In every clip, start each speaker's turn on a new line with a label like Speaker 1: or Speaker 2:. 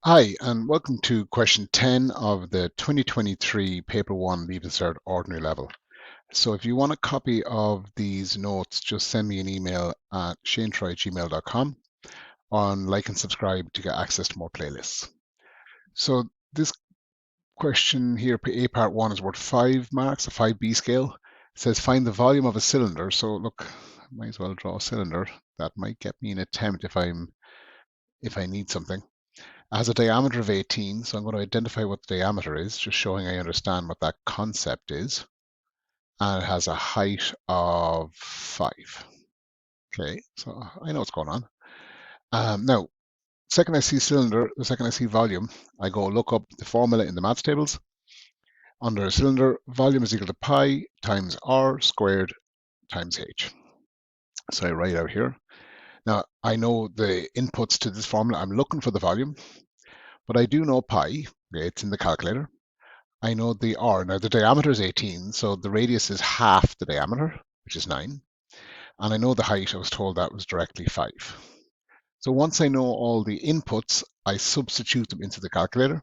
Speaker 1: Hi, and welcome to question 10 of the 2023 Paper 1 Leaving Cert Ordinary Level. So if you want a copy of these notes, just send me an email at shanetroy@gmail.com on like and subscribe to get access to more playlists. So this question here, A part 1, is worth 5 marks, a 5B scale. It says find the volume of a cylinder. So look, I might as well draw a cylinder. That might get me an attempt if I need something. It has a diameter of 18, so I'm going to identify what the diameter is, just showing I understand what that concept is. And it has a height of 5. Okay, so I know what's going on. Now, second I see cylinder, the second I see volume, I go look up the formula in the maths tables. Under a cylinder, volume is equal to pi times r squared times h. So I write out here. Now, I know the inputs to this formula. I'm looking for the volume, but I do know pi. Okay, it's in the calculator. I know the r. Now the diameter is 18, so the radius is half the diameter, which is 9. And I know the height. I was told that was directly 5. So once I know all the inputs, I substitute them into the calculator.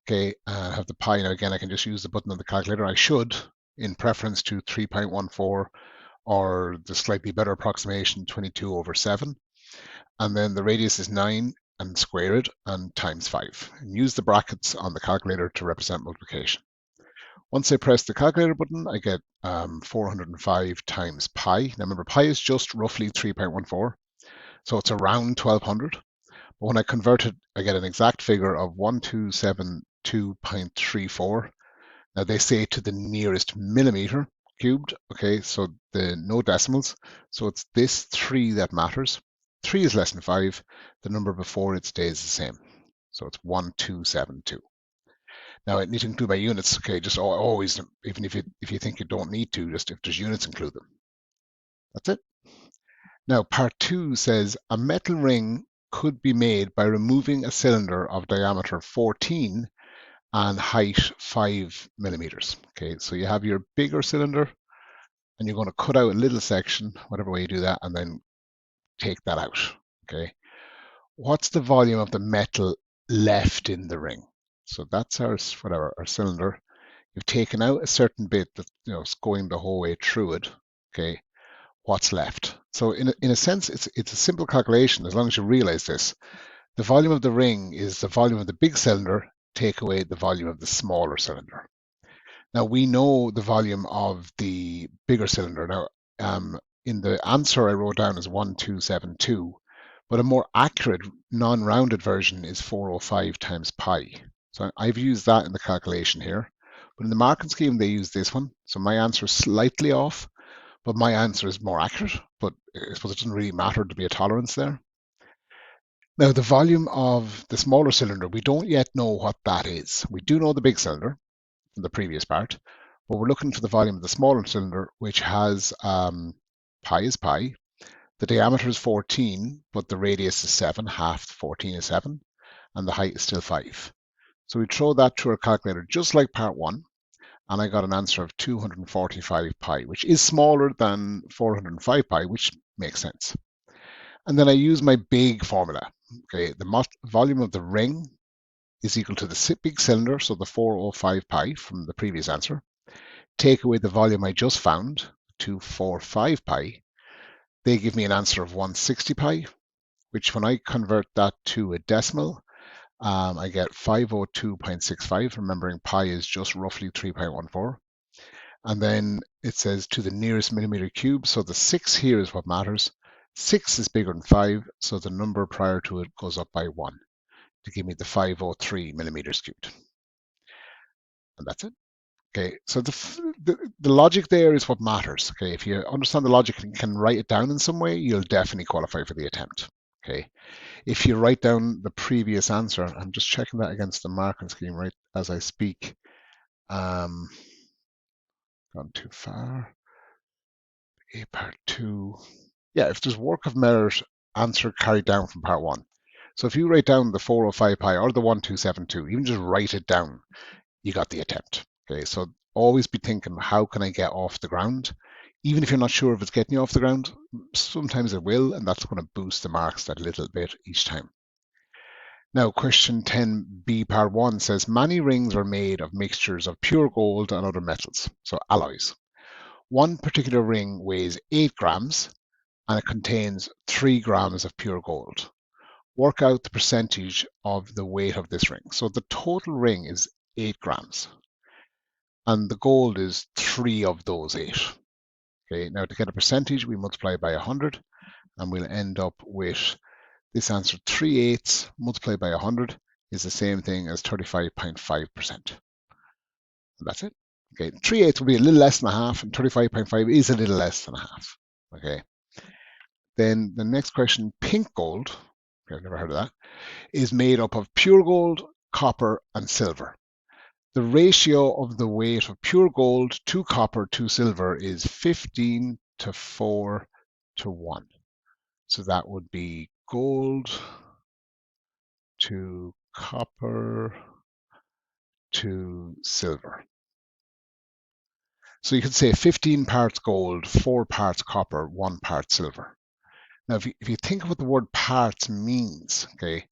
Speaker 1: Okay, I have the pi. Now again, I can just use the button on the calculator. I should, in preference to 3.14 or the slightly better approximation, 22/7. And then the radius is 9 and square it and times 5. And use the brackets on the calculator to represent multiplication. Once I press the calculator button, I get 405 times pi. Now remember, pi is just roughly 3.14, so it's around 1200. But when I convert it, I get an exact figure of 1272.34. Now they say to the nearest millimeter cubed, okay, so no decimals. So it's this 3 that matters. 3 is less than 5. The number before it stays the same. So it's 1272. Now it needs to include by units. Okay, just always, even if you think you don't need to, just if there's units, include them. That's it. Now part 2 says a metal ring could be made by removing a cylinder of diameter 14 and height 5 millimeters. Okay, so you have your bigger cylinder, and you're going to cut out a little section, whatever way you do that, and then take that out. Okay, what's the volume of the metal left in the ring? So that's our cylinder. You've taken out a certain bit that's going the whole way through it. Okay, what's left? So in a sense, it's a simple calculation as long as you realize this. The volume of the ring is the volume of the big cylinder, take away the volume of the smaller cylinder. Now we know the volume of the bigger cylinder. Now, in the answer I wrote down is 1272, but a more accurate non-rounded version is 405 times pi. So I've used that in the calculation here. But in the marking scheme, they use this one. So my answer is slightly off, but my answer is more accurate. But I suppose it doesn't really matter to be a tolerance there. Now, the volume of the smaller cylinder, we don't yet know what that is. We do know the big cylinder from the previous part, but we're looking for the volume of the smaller cylinder, which has pi is pi. The diameter is 14, but the radius is 7. Half 14 is 7, and the height is still 5. So we throw that through our calculator, just like part 1, and I got an answer of 245 pi, which is smaller than 405 pi, which makes sense. And then I use my big formula. Okay, the volume of the ring is equal to the big cylinder, so the 405 pi from the previous answer. Take away the volume I just found, 245 pi. They give me an answer of 160 pi, which when I convert that to a decimal, I get 502.65, remembering pi is just roughly 3.14. And then it says to the nearest millimeter cube. So the 6 here is what matters. 6 is bigger than 5, so the number prior to it goes up by 1 to give me the 503 millimeters cubed. And that's it. Okay, so the logic there is what matters. Okay, if you understand the logic and can write it down in some way, you'll definitely qualify for the attempt. Okay, if you write down the previous answer, I'm just checking that against the marking scheme right as I speak. Gone too far. A part 2. Yeah, if there's work of merit, answer carried down from part 1. So if you write down the 405 pi or the 1272, even just write it down, you got the attempt. Okay, so always be thinking, how can I get off the ground? Even if you're not sure if it's getting you off the ground, sometimes it will, and that's going to boost the marks that little bit each time. Now, question 10b, part 1 says many rings are made of mixtures of pure gold and other metals, so alloys. One particular ring weighs 8 grams and it contains 3 grams of pure gold. Work out the percentage of the weight of this ring. So the total ring is 8 grams and the gold is 3 of those 8. Okay, now to get a percentage, we multiply by 100 and we'll end up with this answer. 3/8 multiplied by 100 is the same thing as 35.5%. That's it. Okay, 3/8 will be a little less than a half, and 35.5 is a little less than a half. Okay. Then the next question, pink gold, okay, I've never heard of that, is made up of pure gold, copper, and silver. The ratio of the weight of pure gold to copper to silver is 15 to 4 to 1. So that would be gold to copper to silver. So you could say 15 parts gold, 4 parts copper, 1 part silver. Now, if you think of what the word parts means, okay,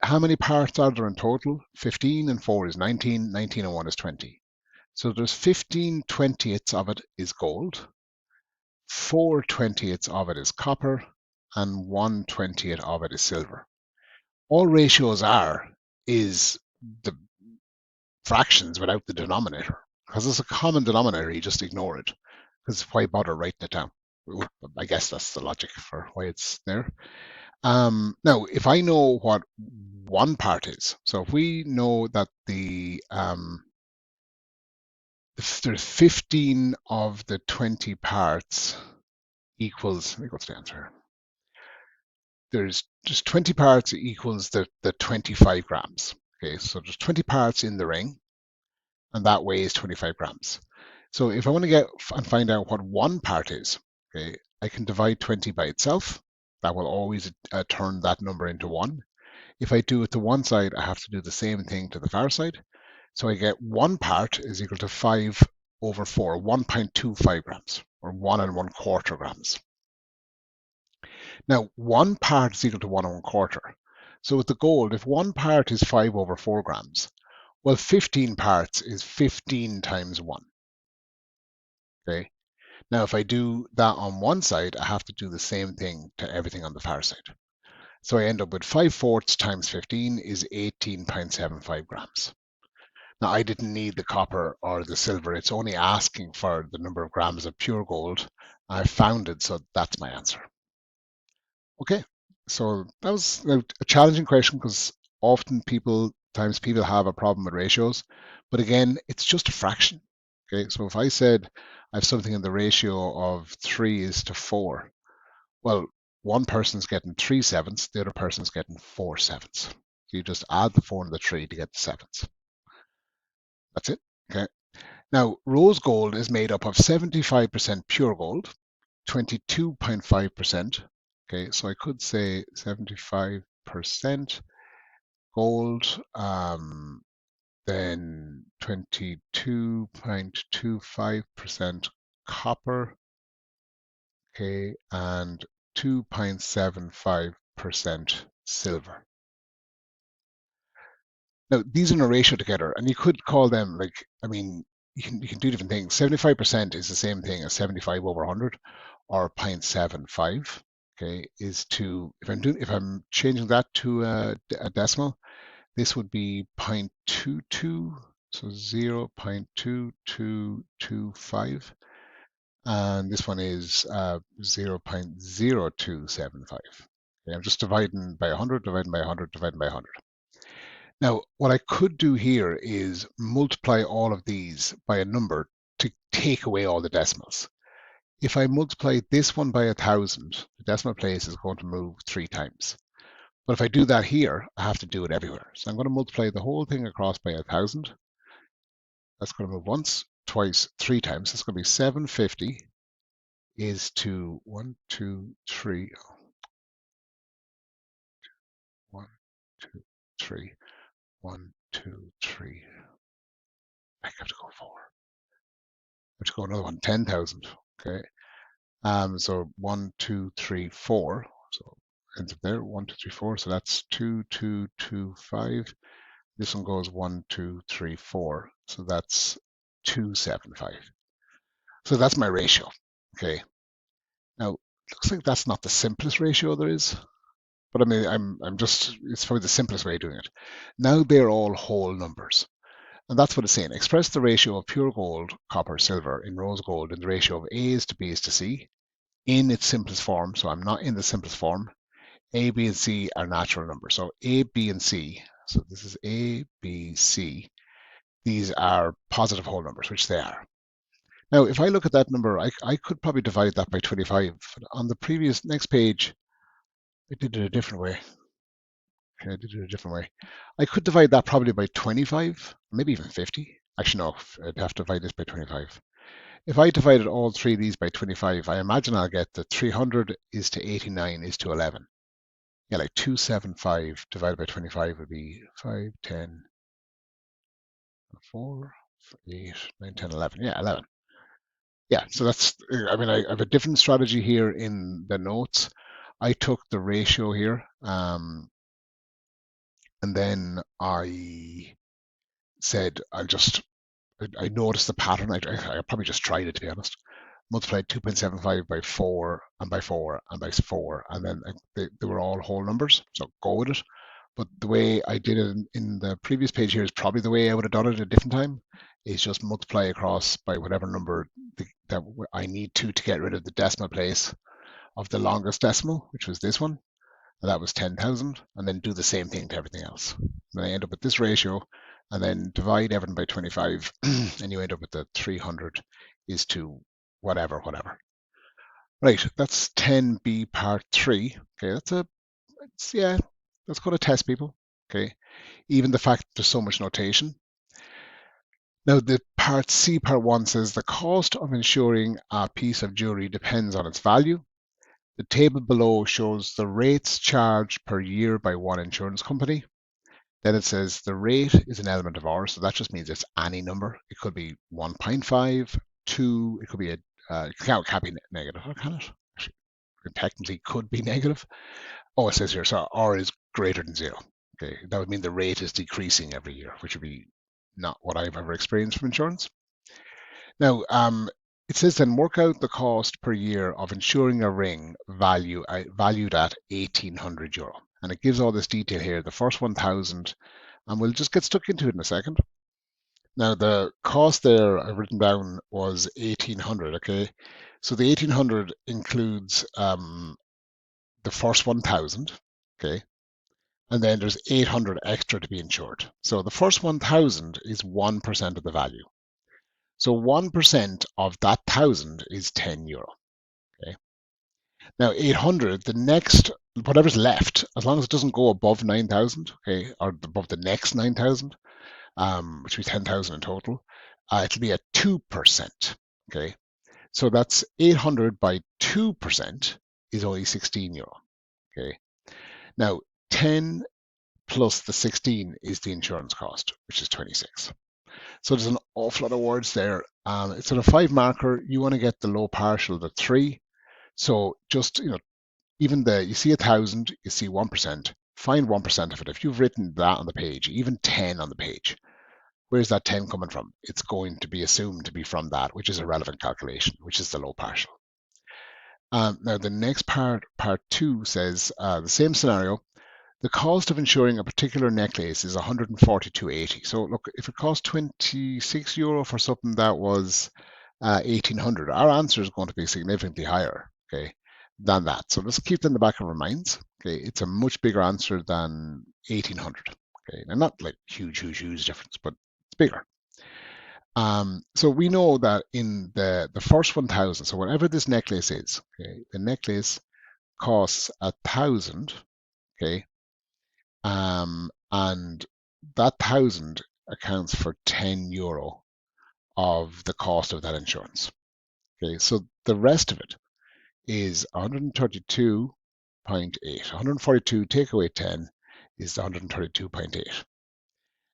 Speaker 1: how many parts are there in total? 15 and 4 is 19, 19 and 1 is 20. So there's 15 20ths of it is gold, 4 20ths of it is copper, and 1 20th of it is silver. All ratios is the fractions without the denominator. Because it's a common denominator, you just ignore it. Because why bother writing it down? I guess that's the logic for why it's there. Now, if I know what one part is, so if we know that if there's 15 of the 20 parts equals, let me go to the answer here. There's just 20 parts equals the 25 grams. Okay, so there's 20 parts in the ring, and that weighs 25 grams. So if I want to get and find out what one part is, okay, I can divide 20 by itself. That will always turn that number into 1. If I do it to one side, I have to do the same thing to the far side. So I get 1 part is equal to 5 over 4, 1.25 grams, or 1 1/4 grams. Now, 1 part is equal to 1 1/4. So with the gold, if 1 part is 5 over 4 grams, well, 15 parts is 15 times 1. Okay. Now, if I do that on one side, I have to do the same thing to everything on the far side. So I end up with 5/4 times 15 is 18.75 grams. Now, I didn't need the copper or the silver. It's only asking for the number of grams of pure gold. I found it, so that's my answer. Okay, so that was a challenging question because often people have a problem with ratios, but again, it's just a fraction. Okay, so if I said I have something in the ratio of 3 is to 4, well, one person's getting 3/7, the other person's getting 4/7. So you just add the 4 and the 3 to get the sevens. That's it. Okay. Now, rose gold is made up of 75% pure gold, 22.5%. Okay, so I could say 75% gold, then 22.25% copper, okay, and 2.75% silver. Now, these are in a ratio together, and you could call them like, I mean, you can do different things. 75% is the same thing as 75 over 100, or 0.75. Okay, if I'm changing that to a decimal, this would be 0.22, so 0.2225, and this one is 0.0275. Okay, I'm just dividing by 100, dividing by 100, dividing by 100. Now, what I could do here is multiply all of these by a number to take away all the decimals. If I multiply this one by 1,000, the decimal place is going to move 3 times. But if I do that here, I have to do it everywhere. So I'm going to multiply the whole thing across by 1,000. That's going to move once, twice, 3 times. That's going to be 750 is to 1, 2, 3, 1, 2, 3, 1, 2, 3. I have to go 4. I have to go another one, 10,000. Okay. So 1, 2, 3, 4. So ends up there, 1, 2, 3, 4. So that's 2, 2, 2, 5. This one goes 1, 2, 3, 4. So that's 2, 7, 5. So that's my ratio. Okay. Now, looks like that's not the simplest ratio there is, but I mean, it's probably the simplest way of doing it. Now they're all whole numbers. And that's what it's saying. Express the ratio of pure gold, copper, silver in rose gold in the ratio of A's to B's to C in its simplest form. So I'm not in the simplest form. A, B, and C are natural numbers. So A, B, and C. So this is A, B, C. These are positive whole numbers, which they are. Now, if I look at that number, I could probably divide that by 25. On the previous next page, I did it a different way. Okay, I did it a different way. I could divide that probably by 25, maybe even 50. Actually, no, I'd have to divide this by 25. If I divided all three of these by 25, I imagine I'll get that 300 is to 89 is to 11. Yeah, like 275 divided by 25 would be 5, 10, 4, 8, 9, 10, 11. Yeah, 11. Yeah, so that's, I mean, I have a different strategy here in the notes. I took the ratio here, and then I said, I noticed the pattern. I probably just tried it, to be honest. Multiplied 2.75 by 4 and by 4 and by 4, and then they were all whole numbers, so go with it. But the way I did it in the previous page here is probably the way I would have done it at a different time, is just multiply across by whatever number that I need to get rid of the decimal place of the longest decimal, which was this one, and that was 10,000, and then do the same thing to everything else. Then I end up with this ratio, and then divide everything by 25, and you end up with the 300 is to whatever. Right, that's 10b part 3. Okay, that's going to test people. Okay, even the fact there's so much notation. Now, the part C, part 1 says the cost of insuring a piece of jewelry depends on its value. The table below shows the rates charged per year by one insurance company. Then it says the rate is an element of R, so that just means it's any number. It could be 1.5, 2, it could be it can't be negative, can it? Actually, it technically could be negative. Oh, it says here, so R is greater than 0. Okay, that would mean the rate is decreasing every year, which would be not what I've ever experienced from insurance. Now, it says then work out the cost per year of insuring a ring valued at €1,800. And it gives all this detail here. The first 1,000, and we'll just get stuck into it in a second. Now, the cost there I've written down was 1,800. Okay, so the 1,800 includes the first 1,000. Okay, and then there's 800 extra to be insured. So the first 1,000 is 1% of the value. So 1% of that 1,000 is €10. Okay. Now 800, the next, whatever's left, as long as it doesn't go above 9,000, okay, or above the next 9,000, which is 10,000 in total, it'll be at 2%. Okay. So that's 800 by 2% is only €16. Okay. Now 10 plus the 16 is the insurance cost, which is 26. So there's an awful lot of words there. It's on a 5 marker. You want to get the low partial, the 3. So just, even you see 1,000, you see 1%. Find 1% of it. If you've written that on the page, even 10 on the page, where's that 10 coming from? It's going to be assumed to be from that, which is a relevant calculation, which is the low partial. Now the next part 2 says the same scenario. The cost of insuring a particular necklace is €142.80. So look, if it cost €26 for something that was 1,800, our answer is going to be significantly higher, okay, than that. So let's keep that in the back of our minds. Okay, it's a much bigger answer than 1,800. Okay, and not like huge difference, but it's bigger. So we know that in the first 1,000, so whatever this necklace is, okay, the necklace costs 1,000, okay, and that 1,000 accounts for €10 of the cost of that insurance. Okay, so the rest of it is 132.8. 142 take away 10 is 132.8.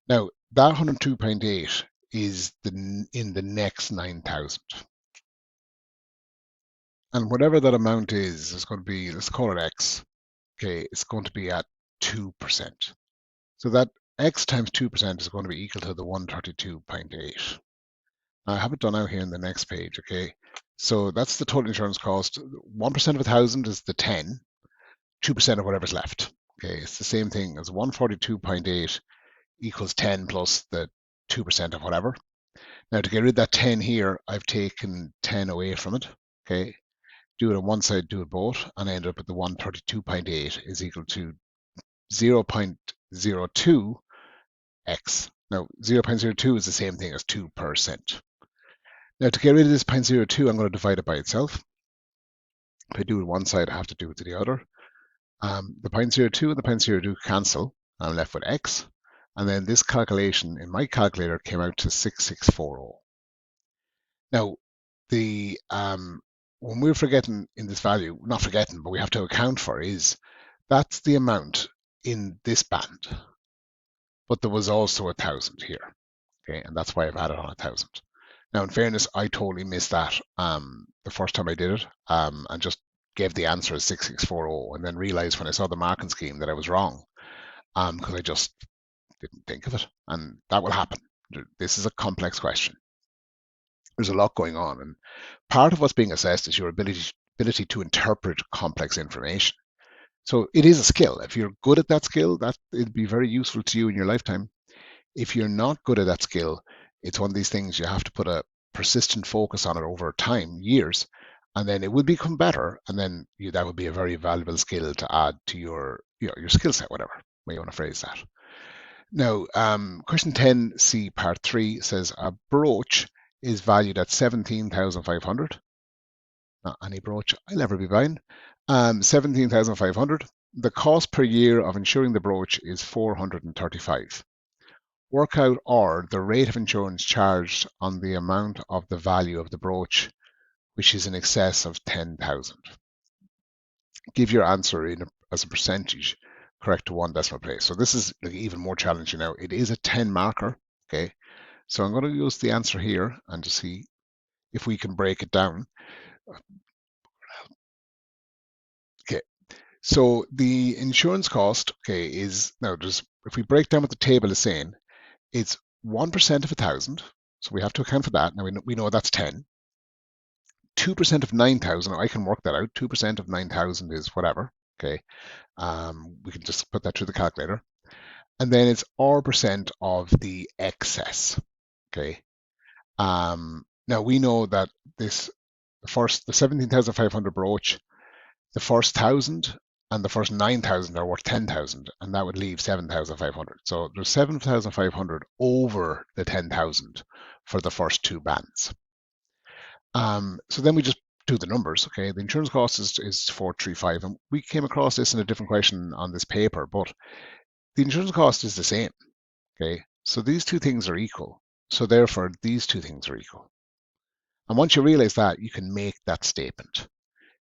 Speaker 1: Now that 102.8 is in the next 9,000. And whatever that amount is going to be, let's call it X. okay, it's going to be at 2%. So that x times 2% is going to be equal to the 132.8. I have it done out here in the next page, okay? So that's the total insurance cost. 1% of 1,000 is the 10, 2% of whatever's left. Okay, it's the same thing as 142.8 equals 10 plus the 2% of whatever. Now to get rid of that 10 here, I've taken 10 away from it. Okay, do it on one side, do it both, and I end up with the 132.8 is equal to 0.02 x. Now 0.02 is the same thing as 2%. Now to get rid of this 0.02, I'm going to divide it by itself. If I do it one side, I have to do it to the other. The 0.02 and the 0.02 cancel. I'm left with x. And then this calculation in my calculator came out to 6640. Now, the when we're forgetting in this value, not forgetting, but we have to account for is that's the amount in this band. But there was also 1,000 here. Okay, and that's why I've added on 1,000. Now, in fairness, I totally missed that the first time I did it, and just gave the answer as 6640, and then realized when I saw the marking scheme that I was wrong, because I just didn't think of it, and that will happen. This is a complex question. There's a lot going on, and part of what's being assessed is your ability to interpret complex information. So it is a skill. If you're good at that skill, that it'd be very useful to you in your lifetime. If you're not good at that skill, it's one of these things you have to put a persistent focus on it over time, years, and then it will become better. And then that would be a very valuable skill to add to your skill set, whatever way you want to phrase that. Now, question 10C, part 3 says a brooch is valued at 17,500. Not any brooch I'll ever be buying. 17,500. The cost per year of insuring the brooch is 435. Work out or the rate of insurance charged on the amount of the value of the brooch, which is in excess of 10,000. Give your answer as a percentage correct to one decimal place. So this is even more challenging now. It is a 10 marker, okay? So I'm going to use the answer here and to see if we can break it down. Okay, so the insurance cost, okay, is now if we break down what the table is saying, it's 1% of 1,000. So we have to account for that. Now we know that's 10. 2% of 9,000, I can work that out. 2% of 9,000 is whatever, okay? We can just put that through the calculator. And then it's R% of the excess, okay? Now we know that the 17,500 brooch, the first 1,000 and the first 9,000 are worth 10,000, and that would leave 7,500. So there's 7,500 over the 10,000 for the first two bands. So then we just do the numbers, okay? The insurance cost is 435, and we came across this in a different question on this paper, but the insurance cost is the same, okay? So these two things are equal. So therefore, these two things are equal. And once you realize that, you can make that statement.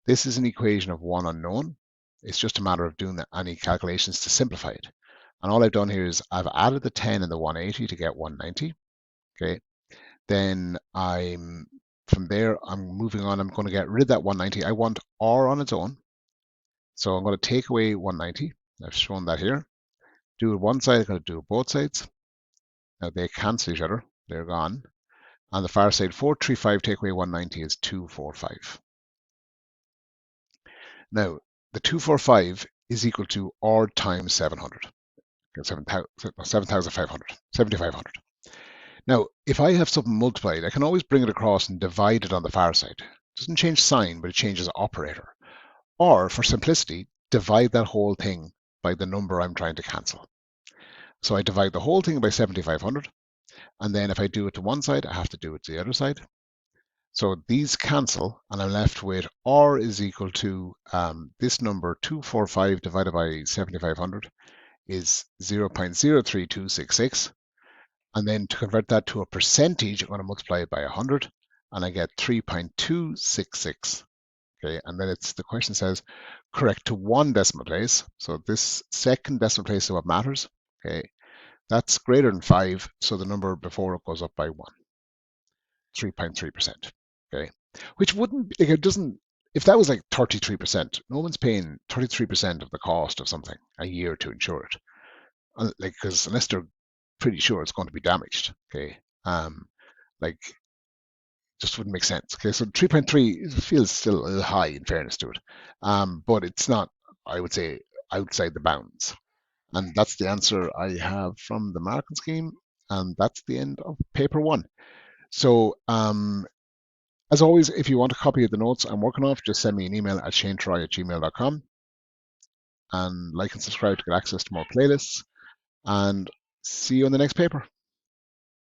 Speaker 1: This is an equation of one unknown. It's just a matter of doing any calculations to simplify it. And all I've done here is I've added the 10 and the 180 to get 190, okay? Then from there, I'm moving on. I'm going to get rid of that 190. I want R on its own. So I'm going to take away 190. I've shown that here. Do it one side, I'm going to do it both sides. Now they cancel each other. They're gone. On the far side, 435 take away 190 is 245. Now, the 245 is equal to R times 700. 7,500, 7,500. Now, if I have something multiplied, I can always bring it across and divide it on the far side. It doesn't change sign, but it changes operator. Or, for simplicity, divide that whole thing by the number I'm trying to cancel. So I divide the whole thing by 7,500, and then if I do it to one side, I have to do it to the other side. So these cancel, and I'm left with R is equal to this number, 245 divided by 7,500 is 0.03266. And then to convert that to a percentage, I'm going to multiply it by 100, and I get 3.266. Okay, and then the question says correct to one decimal place. So this second decimal place is what matters. Okay, that's greater than 5, so the number before it goes up by 1, 3.3%. Okay, which wouldn't, it doesn't, if that was like 33%, no one's paying 33% of the cost of something a year to insure it. Like, because unless they're pretty sure it's going to be damaged, okay, like just wouldn't make sense. Okay, so 3.3 feels still a little high in fairness to it, but it's not, I would say, outside the bounds. And that's the answer I have from the marking scheme, and that's the end of paper one. So, as always, if you want a copy of the notes I'm working off, just send me an email at shanetroy@gmail.com, and like and subscribe to get access to more playlists. And see you on the next paper.